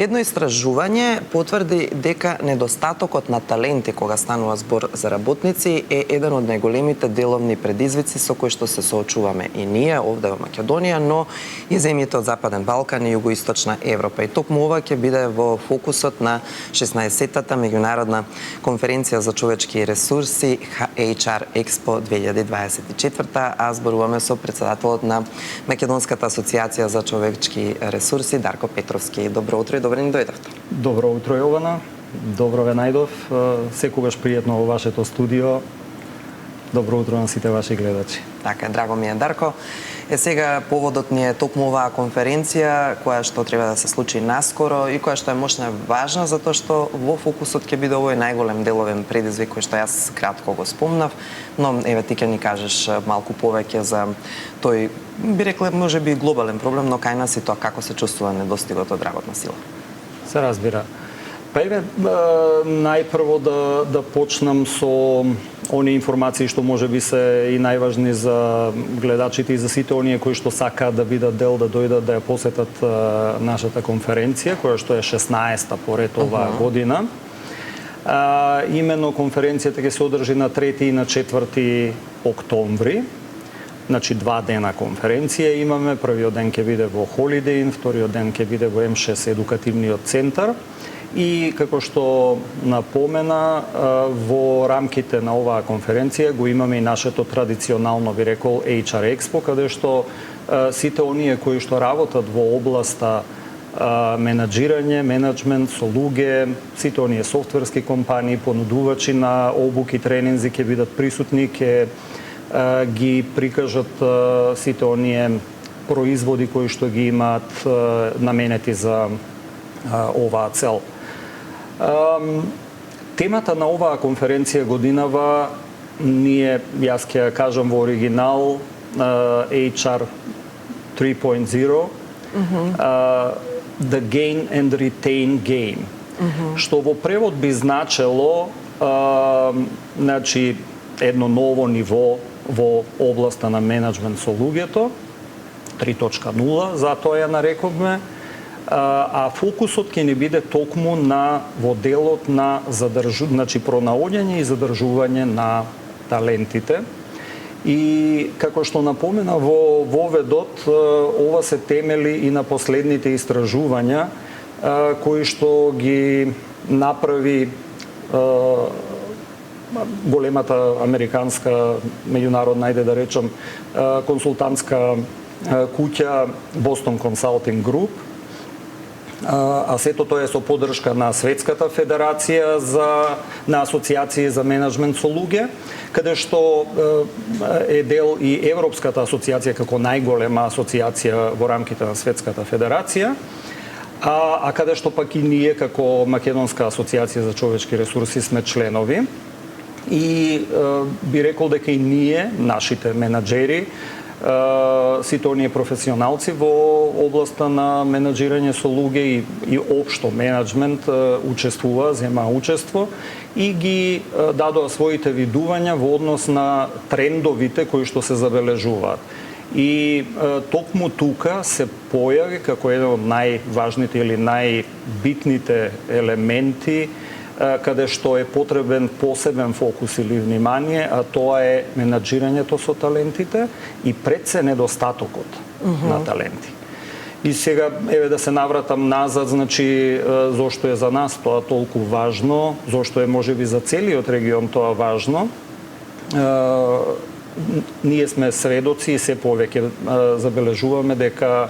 Едно истражување потврди дека недостатокот на таленти кога станува збор за работници е еден од најголемите деловни предизвици со кои што се соочуваме и ние овде во Македонија, но и земјите од Западен Балкан и Југоисточна Европа. И токму ова ќе биде во фокусот на 16-тата меѓународна конференција за човечки ресурси HR Expo 2024, а зборуваме со председателот на Македонската асоциација за човечки ресурси Дарко Петровски. Добро утро и добро ни дојдовте. Добро утро, Јована. Добро ве најдов. Секогаш пријатно во вашето студио. Добро утро на сите ваши гледачи. Така, драго ми е, Дарко. Сега поводот ни е токму оваа конференција, која што треба да се случи наскоро и која што е мощна и важна, затоа што во фокусот ќе биде овој најголем деловен предизвик кој што јас кратко го спомнав, но еве ти ќе ни кажеш малку повеќе за тој, би рекле, можеби глобален проблем, но кај нас и тоа како се чувствува недостигот од работна сила. Се разбира. Па еве, најпрво да почнам со оние информации што може би се и најважни за гледачите и за сите оние кои што сакаат да бидат дел, да дојдат да ја посетат нашата конференција, која што е 16-та поред оваа година. Имено конференцијата ќе се одржи на 3 и на 4 октомври. Значи 2 дена конференција имаме. Првиот ден ќе биде во Holiday Inn, вториот ден ќе биде во М6 едукативниот центар. И како што напомена, во рамките на оваа конференција го имаме и нашето традиционално, би рекол, HR Expo, каде што сите оние кои што работат во областа менаџирање, менеджмент со луѓе, сите оние софтверски компании, понудувачи на обуки, тренинзи ќе бидат присутни, ќе ги прикажат сите оние производи кои што ги имаат наменети за оваа цел. Темата на оваа конференција годинава ние, јас ќе ја кажам во оригинал, HR 3.0, The Gain and Retain Game, што во превод би значело значи едно ново ниво во областа на менеджмент со луѓето, 3.0, затоа ја нарековме, а фокусот ќе ни биде токму на во делот на значи пронаоѓање и задржување на талентите. И како што напомена во воведот, ова се темели и на последните истражувања кои што ги направи големата американска меѓународна, ајде да речам, консултантска куќа Boston Consulting Group, а сето тоа е со поддршка на Светската федерација на асоциации за менеджмент со луѓе, каде што е дел и Европската асоциација како најголема асоциација во рамките на Светската федерација, а каде што пак и ние како Македонска асоциација за човечки ресурси сме членови. И би рекол дека и ние, нашите менаџери, сите оние професионалци во областа на менаџирање со луѓе и општо менеджмент учествува, зема учество и ги дадоа своите видувања во однос на трендовите кои што се забележуваат. И токму тука се појави како еден од најважните или најбитните елементи каде што е потребен посебен фокус или внимание, а тоа е менаџирањето со талентите и пред се недостатокот на таленти. И сега, еве да се навратам назад, значи, зошто е за нас тоа толку важно, зошто е можеби за целиот регион тоа важно. Ние сме сведоци и се повеќе забележуваме дека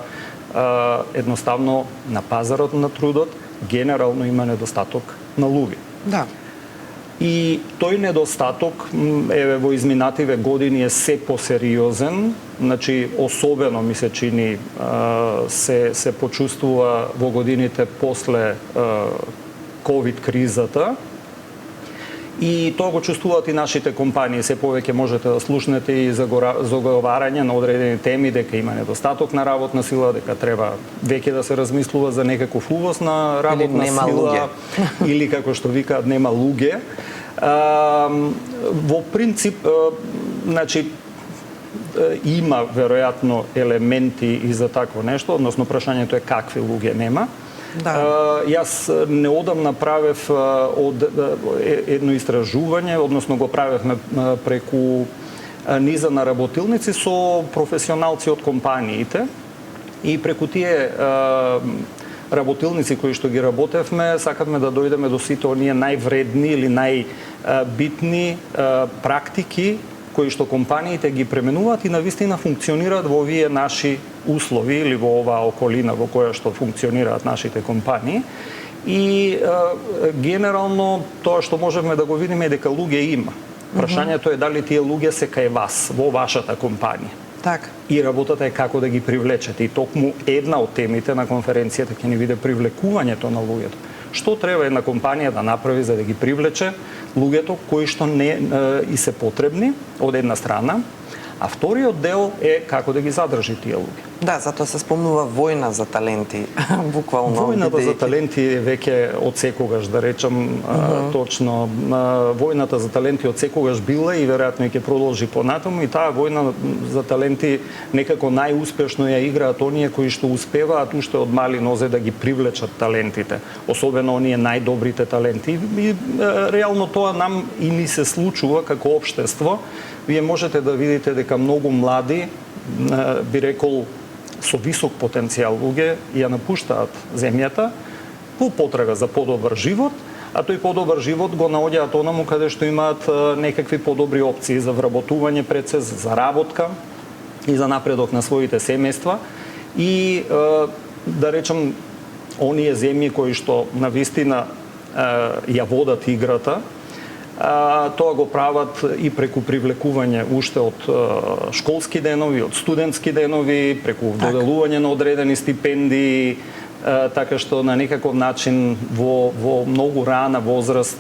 едноставно на пазарот на трудот генерално има недостаток на луѓе. Да. И тој недостаток, еве, во изминативе години е се посериозен, значи особено ми се чини се почувствува во годините после ковид кризата. И тоа го чувствуваат и нашите компании. Се повеќе можете да слушнете и заговарање на одредени теми, дека има недостаток на работна сила, дека треба веќе да се размислува за некаков увоз на работна сила, или како што викаат, нема луѓе. Во принцип, значи, има веројатно елементи и за такво нешто, односно прашањето е какви луѓе нема. Јас неодамна правев од едно истражување, односно го правевме преку низа на работилници со професионалци од компаниите и преку тие работилници кои што ги работевме, сакавме да дојдеме до сите оние највредни или најбитни практики кои што компаниите ги пременуваат и навистина функционираат во овие наши услови или во оваа околина во која што функционираат нашите компании. И генерално тоа што можеме да го видиме е дека луѓе има. Прашањето е дали тие луѓе се кај вас, во вашата компанија. Така. И работата е како да ги привлечете. И токму една од темите на конференцијата ќе ни биде привлекувањето на луѓето. Што треба една компанија да направи за да ги привлече луѓето кои што не и се потребни од една страна, а вториот дел е како да ги задржи тие луѓе. Да, затоа се спомнува војна за таленти, буквално. Војната за таленти е веќе од секогаш, да речам точно. Војната за таленти од секогаш била и веројатно ќе продолжи понатаму и таа војна за таленти некако најуспешно ја играат оние кои што успеваат уште од мали нозе да ги привлечат талентите, особено оние најдобрите таленти. И реално тоа нам и ни се случува како општество. Вие можете да видите дека многу млади, би рекол, со висок потенцијал луѓе ја напуштаат земјата по потрага за подобар живот, а тој подобар живот го наоѓаат онаму каде што имаат некакви подобри опции за вработување пред се, за заработка и за напредок на своите семејства. И да речем, оние земји кои што навистина ја водат играта, тоа го прават и преку привлекување уште од школски денови, од студентски денови, преку доделување на одредени стипендии, така што на некаков начин во многу рана возраст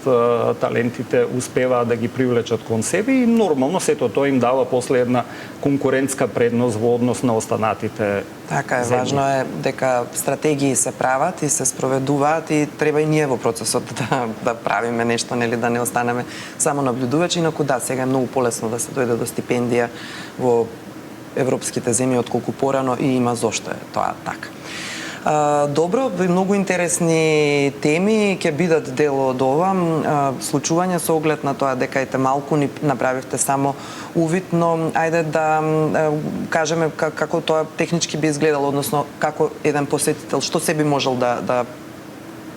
талентите успеваат да ги привлечат кон себе и нормално сето тоа им дава после една конкурентска предност во однос на останатите. Така е, важно е дека стратегии се прават и се спроведуваат и треба и ние во процесот да правиме нешто, нели, да не останеме само наблюдувачи, инаку да, сега е многу полесно да се дојде до стипендија во европските земји отколку порано и има зошто е тоа така. Добро, многу интересни теми ќе бидат дел од ова случување со оглед на тоа дека ете малку ни направивте само увид, но ајде да кажеме како тоа технички би изгледало, односно како еден посетител што се би можел да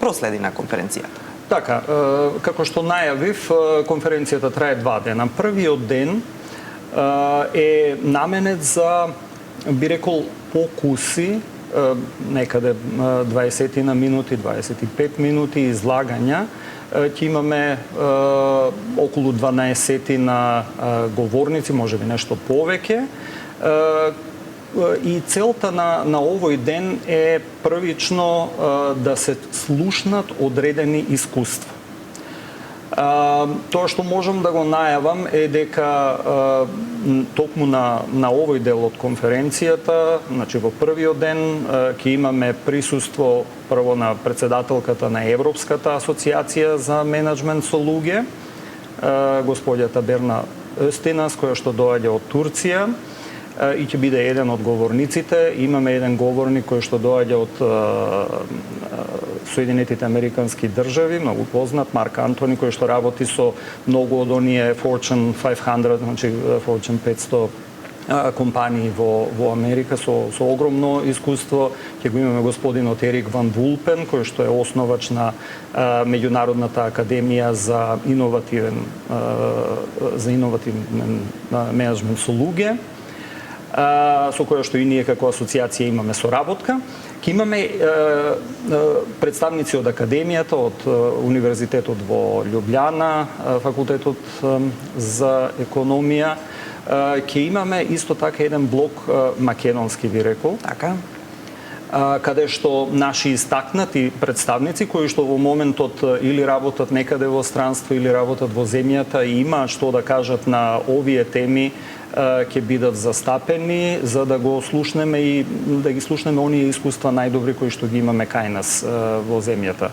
проследи на конференцијата. Така, како што најавив, конференцијата трае 2 дена. Првиот ден е наменет за, би рекол, покуси, некаде 20 на минути, 25 минути излагања. Ќе имаме околу 12 на говорници, можеби нешто повеќе. И целта на овој ден е првично да се слушнат одредени искуства. Тоа што можам да го најавам е дека токму на овој дел од конференцијата, значи во првиот ден ќе имаме присуство прво на претседателката на Европската асоциација за менаџмент со луѓе, господјата Берна Östиnas, која што доаѓа од Турција и ќе биде еден од говорниците. Имаме еден говорник кој што доаѓа од Соединетите Американски држави, многу познат, Марк Антони, кој што работи со многу од оние Fortune 500, значи Fortune 500 компании во Америка со огромно искуство. Ќе го имаме господинот Ерик Ван Вулпен, кој што е основач на Меѓународната академија за иновативен менеджмент со луѓе, со која што и ние како асоциација имаме соработка. Ќе имаме представници од академијата, од Универзитетот во Љубљана, факултетот за економија. Ќе имаме исто така еден блок македонски, би рекол. Така. Каде што наши истакнати представници кои што во моментот или работат некаде во странство или работат во земјата и имаат што да кажат на овие теми, ќе бидат застапени за да го слушнеме и да ги слушнеме оние искуства најдобри кои што ги имаме кај нас во земјата.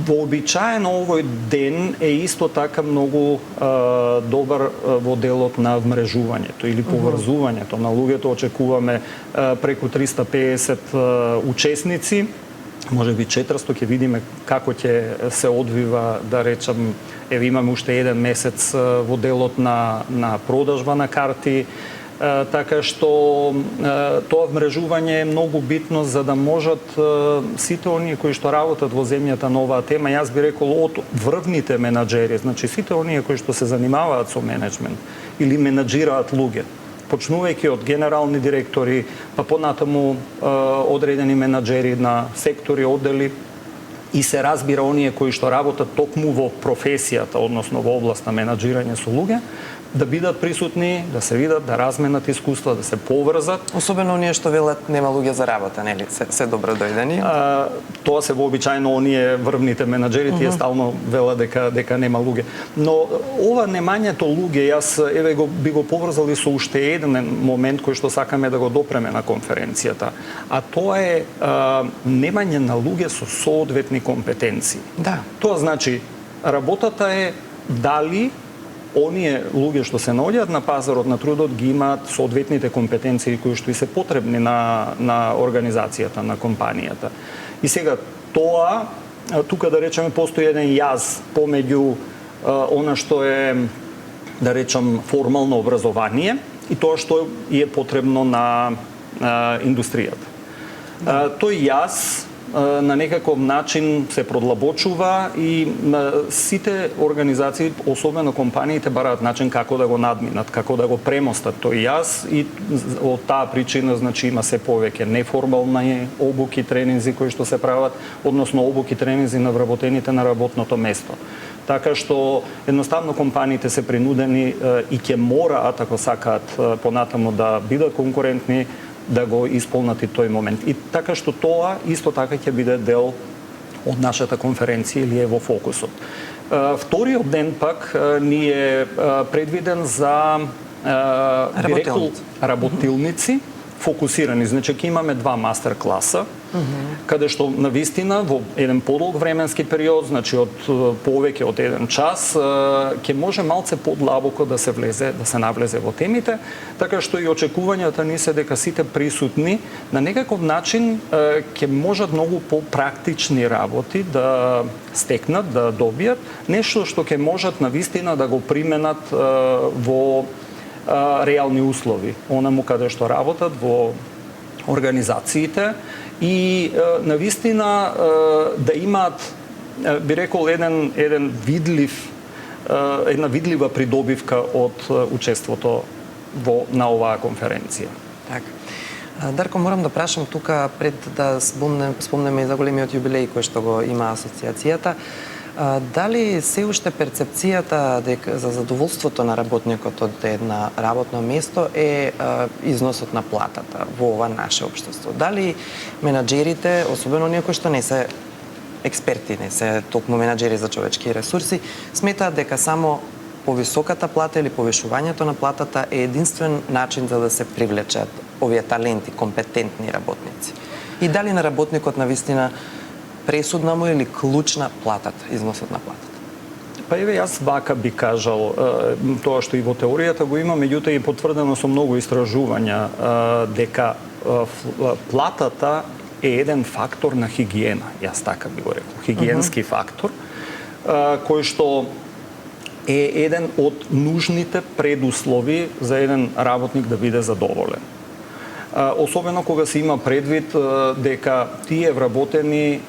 Вообичаено овој ден е исто така многу добар во делот на вмрежувањето или поврзувањето на луѓето. Очекуваме преку 350 учесници може би 400, ќе видиме како ќе се одвива, да речам, еве имаме уште еден месец во делот на продажба на карти, така што тоа вмрежување е многу битно за да можат сите оние кои што работат во земјата на оваа тема, јас би рекол од врвните менаџери, значи сите оние кои што се занимаваат со менеджмент или менаџираат луѓе, почнувајќи од генерални директори, па понатаму одредени менаџери на сектори, оддели, и се разбира оние кои што работат токму во професијата, односно во област на менаџирање со луѓе, да бидат присутни, да се видат, да разменат искуства, да се поврзат. Особено оние што велат нема луѓе за работа, нели? Се добро дојдени. Тоа се вообичаено оние врвните менаџери, тие стално велат дека нема луѓе. Но ова немањето луѓе, јас еве би го поврзал и со уште еден момент кој што сакаме да го допреме на конференцијата, а тоа е немање на луѓе со соодветни компетенции. Да. Тоа значи работата е дали оние луѓе што се наоѓаат на пазарот на трудот ги имаат соодветните компетенции кои што и се потребни на организацијата, на компанијата. И сега тоа, тука да речеме, постои еден јаз помеѓу она што е, да речам, формално образование и тоа што е потребно на индустријата. Тој јаз на некаков начин се продлабочува и сите организации, особено компаниите, бараат начин како да го надминат, како да го премостат тој јаз, и од таа причина, значи, има се повеќе неформални обуки, тренинзи кои што се прават, односно обуки, тренинзи на вработените на работното место. Така што едноставно компаниите се принудени и ќе мораат, ако сакаат понатаму да бидат конкурентни, да го исполнат и тој момент. И така што тоа исто така ќе биде дел од нашата конференција или е во фокусот. Вториот ден пак ни е предвиден за работилници, фокусирани. Значи, ќе имаме 2 мастер класа, каде што навистина во еден подолг временски период, значи од повеќе од 1 час, ќе може малце подлабоко да се влезе, да се навлезе во темите, така што и очекувањата ни се дека сите присутни на некаков начин ќе можат многу попрактични работи да стекнат, да добијат, нешто што ќе можат навистина да го применат во реални услови, онаму каде што работат во организациите, и навистина да имаат, би рекол, една видлива придобивка од учеството на оваа конференција. Така. Дарко, морам да прашам тука, пред да спомнеме и за големиот јубилеј кој што го има асоциацијата, дали се уште перцепцијата за задоволството на работникот од една работно место е износот на платата во ова наше општество? Дали менаџерите, особено оние кои што не се експерти, не се токму менаџери за човечки ресурси, сметаат дека само повисоката плата или повишувањето на платата е единствен начин за да се привлечат овие таленти, компетентни работници? И дали на работникот навистина пресудна му или клучна платата, износот на платата? Па еве, јас вака би кажал, тоа што и во теоријата го има, меѓутоа и потврдено со многу истражувања, дека платата е еден фактор на хигиена, јас така би го рекол, хигиенски фактор, кој што е еден од нужните предуслови за еден работник да биде задоволен. Особено кога се има предвид дека тие вработени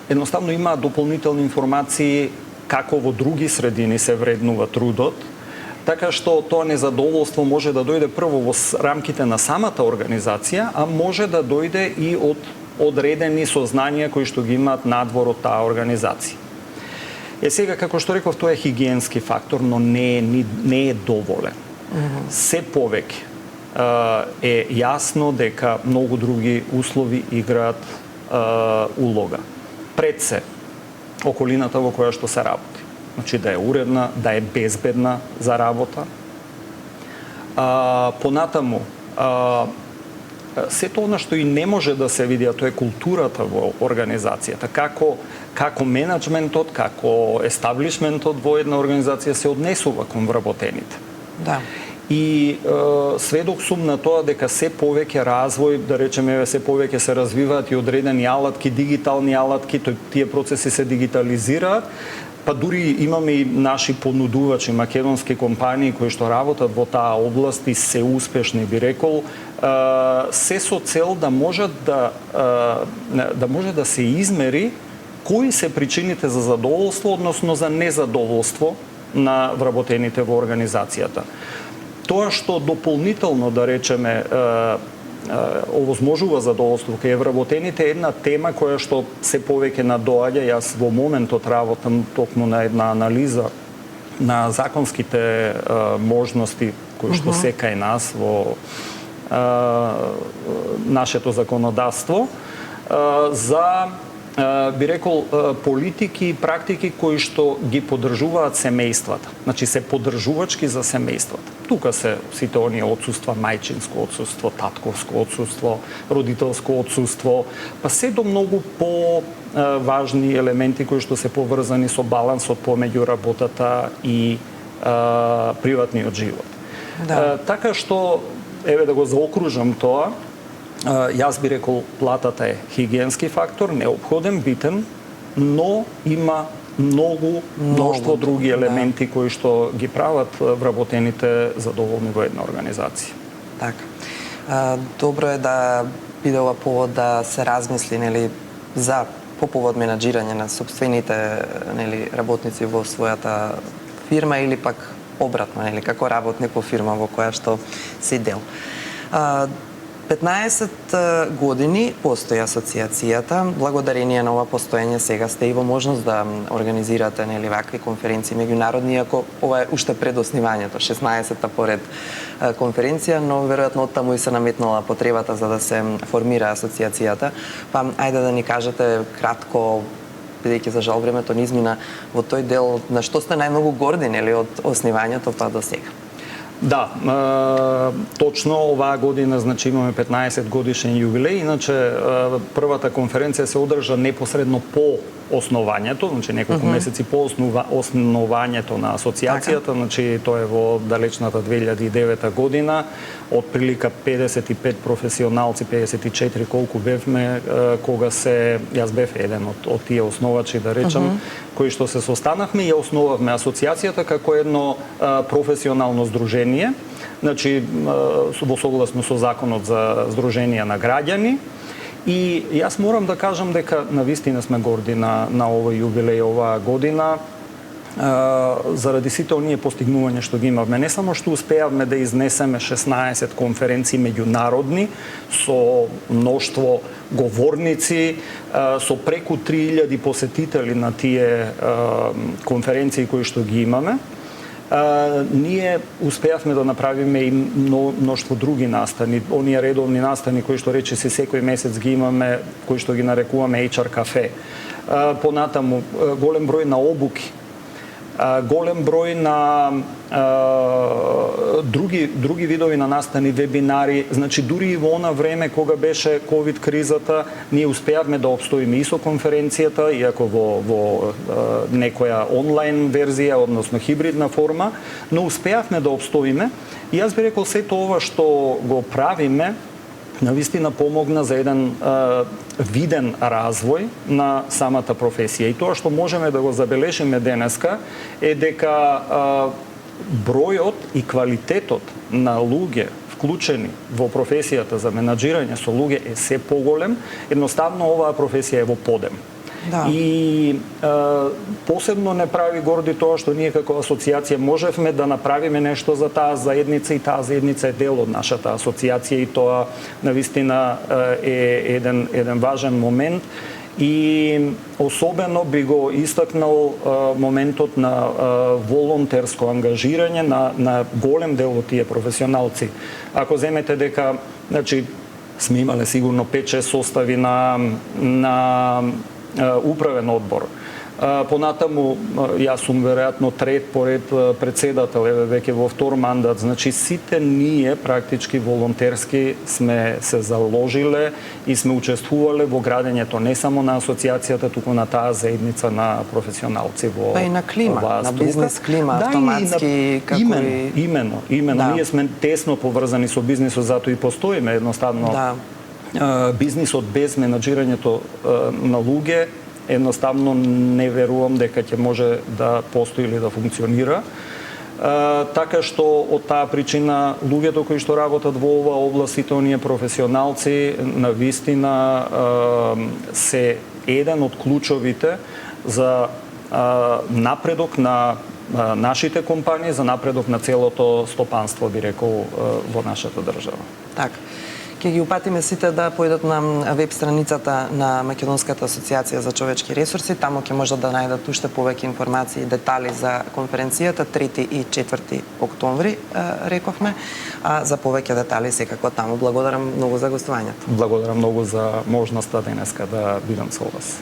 едноставно имаат дополнителни информации како во други средини се вреднува трудот, така што тоа незадоволство може да дојде прво во рамките на самата организација, а може да дојде и од одредени сознанија кои што ги имаат надвор од таа организација. Сега, како што реков, тоа е хигиенски фактор, но не е доволен. Се повеќе е јасно дека многу други услови играат улога. Пред се, околината во која што се работи. Значи да е уредна, да е безбедна за работа. Понатаму, сето она што и не може да се види, а тоа е културата во организацијата, како менеджментот, како естаблишментот во една организација се однесува кон вработените. Да. И сведок сум на тоа дека се повеќе развој, да речеме, се повеќе се развиваат и одредени алатки, дигитални алатки, тие процеси се дигитализираат, па дури имаме и наши понудувачи, македонски компании кои што работат во таа област и се успешни, би рекол, се со цел да може да се измери кои се причините за задоволство, односно за незадоволство на вработените во организацијата. Тоа што дополнително, да речеме, овозможува задоволство кај вработените е една тема која што се повеќе надоаѓа. Јас во моментот работам токму на една анализа на законските можности кои што се кај нас во нашето законодавство за, би рекол, политики и практики кои што ги поддржуваат семејствата. Значи се поддржувачки за семејствата. Тука се сите оние отсуства, мајчинско отсуство, татковско отсуство, родителско отсуство, па се до многу по-важни елементи кои што се поврзани со балансот помеѓу работата и приватниот живот. Да. Така што, еве да го заокружам тоа, јас би рекол платата е хигиенски фактор, неопходен, битен, но има множество други елементи кои што ги прават вработените задоволни во една организација. Така. Добро е да биде ова повод да се размисли, нели, за по повод менаџирање на сопствените, нели, работници во својата фирма или пак обратно, нели, како работник во фирма во која што си дел. 15 години постои асоциацијата. Благодарение на ова постоење сега сте и во можност да организирате, нели, вакви конференции меѓународни, иако ова е уште пред основањето, 16-та поред конференција, но веројатно оттаму и се наметнала потребата за да се формира асоциацијата. Па ајде да ни кажете кратко, бидејќи за жал времето ни измина, во тој дел на што сте најмногу горди, нели, од основањето па до сега? Да, точно оваа година, значи имаме 15 годишен јубилеј, иначе првата конференција се одржа непосредно по основањето, значи неколку месеци по основањето на асоциацијата, значи тоа е во далечната 2009 година, од прилика 55 професионалци, 54 колку бевме, кога јас бев еден од тие основачи, да речам, кои што се состанавме и ја основавме асоциацијата како едно професионално здружение, значи во согласно со законот за здруженија на граѓани. И јас морам да кажам дека навистина сме горди на овој јубилеј оваа година, заради сите оние постигнувања што ги имавме. Не само што успеавме да изнесеме 16 конференции меѓународни со мноштво говорници, со преку 3000 посетители на тие конференции кои што ги имаме, ние успеавме да направиме и мноштво други настани, оние редовни настани кои што речиси секој месец ги имаме, кои што ги нарекуваме HR кафе. Понатаму голем број на обуки, голем број на други видови на настани, вебинари, значи дури и во она време кога беше ковид кризата, ние успеавме да обстоиме и со конференцијата, иако во некоја онлайн верзија, односно хибридна форма, но успеавме да обстоиме. И јас би рекол сето ова што го правиме навистина помогна за еден виден развој на самата професија. И тоа што можеме да го забележиме денеска е дека бројот и квалитетот на луѓе вклучени во професијата за менаџирање со луѓе е се поголем. Едноставно оваа професија е во подем. Да. И посебно не прави горди тоа што ние како асоциација можевме да направиме нешто за таа заедница и таа заедница е дел од нашата асоциација и тоа навистина е еден важен момент. И особено би го истакнал моментот на волонтерско ангажирање на голем дел од тие професионалци. Ако земете дека, значи, сме имале сигурно 5-6 состави на управен одбор, Понатаму, јас сум веројатно трет поред председател, веќе во втор мандат. Значи, сите ние практички волонтерски сме се заложиле и сме учествувале во градењето не само на асоциацијата, туку на таа заедница на професионалци во Па и на клима, оваа на струка. бизнес клима, автоматски, како и... Имено. Да. Ние сме тесно поврзани со бизнисот, затоа и постоиме едноставно. Да. Бизнисот без менаџирањето на луѓе едноставно не верувам дека ќе може да постои или да функционира. Така што од таа причина луѓето кои што работат во оваа област, сите оние професионалци на вистина се еден од клучовите за напредок на нашите компании, за напредок на целото стопанство, би рекол, во нашата држава. Така. Ќе ги упатиме сите да појдат на веб страницата на Македонската асоциација за човечки ресурси. Таму ќе можат да најдат уште повеќе информации и детали за конференцијата 3 и 4 октомври, рековме. А за повеќе детали секако таму. Благодарам многу за гостувањето. Благодарам многу за можноста денеска да бидам со вас.